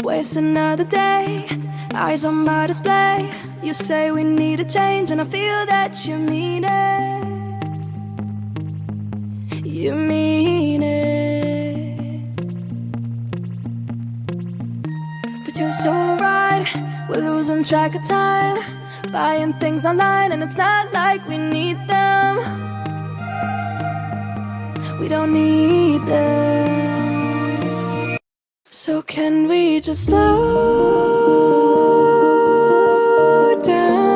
Waste another day, eyes on my display. You say we need a change, and I feel that you mean it. You mean it. But you're so right, we're losing track of time, buying things online, and it's not like we need them. We don't need them. So can we just slow down?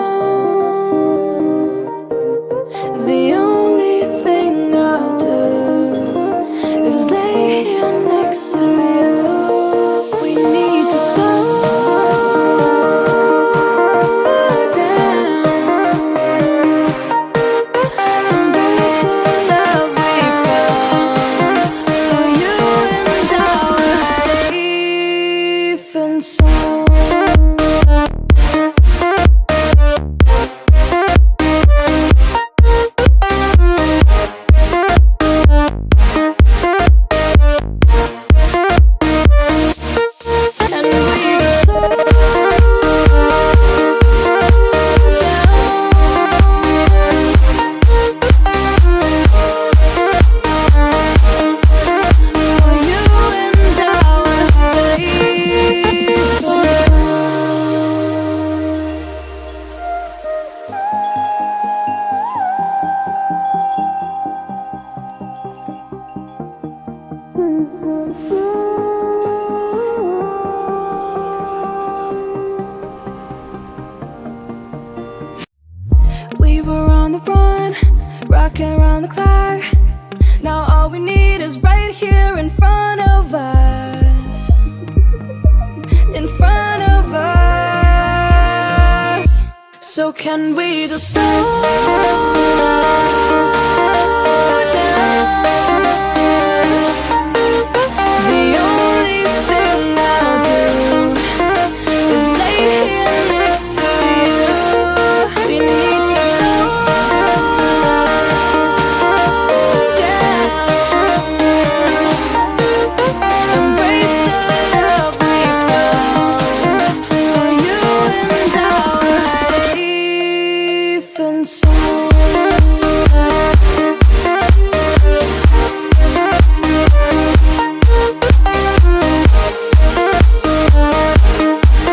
The only thing I'll do is lay here next to you. We need to slow down. Embrace the love we found. For you and I were safe and sound. We were on the run, rocking around the clock. Now all we need is right here in front of us. In front of us. So can we just slow down? The only thing I'll do is lay here next to you. We need to slow down. Embrace the love we found. For you and I were safe and sound.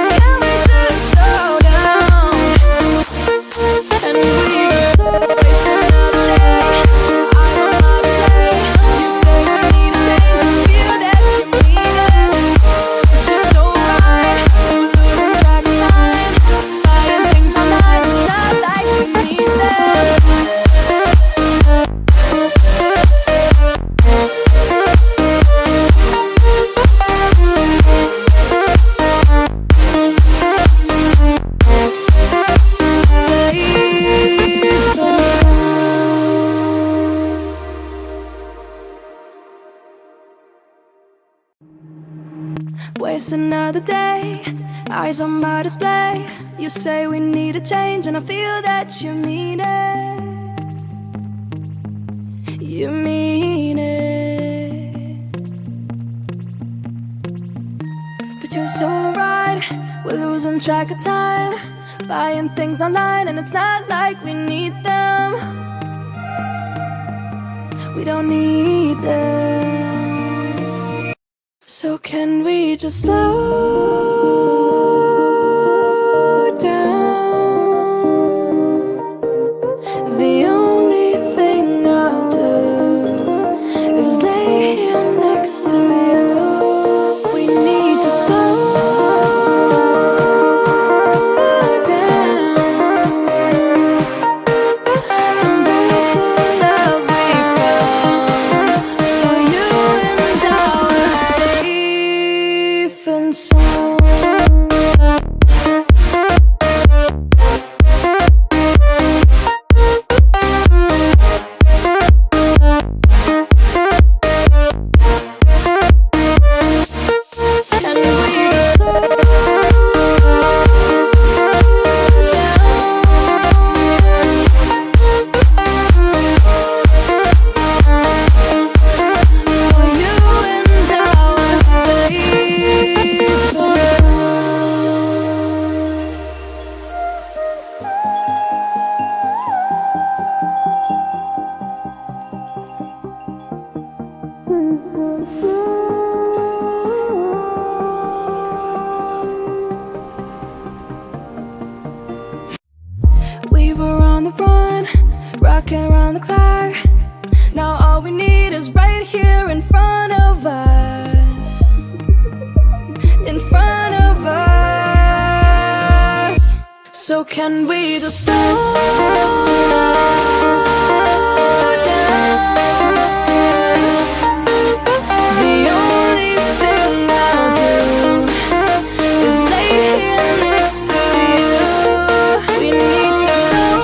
Can we just slow down? And we just waste another day. I don't wanna play. You say we need a change, and feel that you mean it. But you're so right, we're losing track of time, buying things online, it's not like we need them. Waste another day, eyes on my display. You say we need a change, and I feel that you mean it. You mean it. But you're so right, we're losing track of time, buying things online, and it's not like we need them. We don't need them. So can we just slow down? The only thing I'll do is lay here next to you. We need to slow down. Embrace the love we found. For you and I were safe and sound. For you and I were safe. around the clock. Now all we need is right here in front of us. In front of us. So can we just slow down? The only thing I'll do is lay here next to you. We need to slow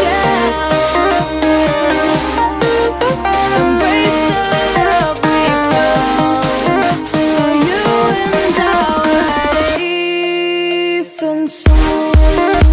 down. Embrace the love we found. For you and I are safe and sound.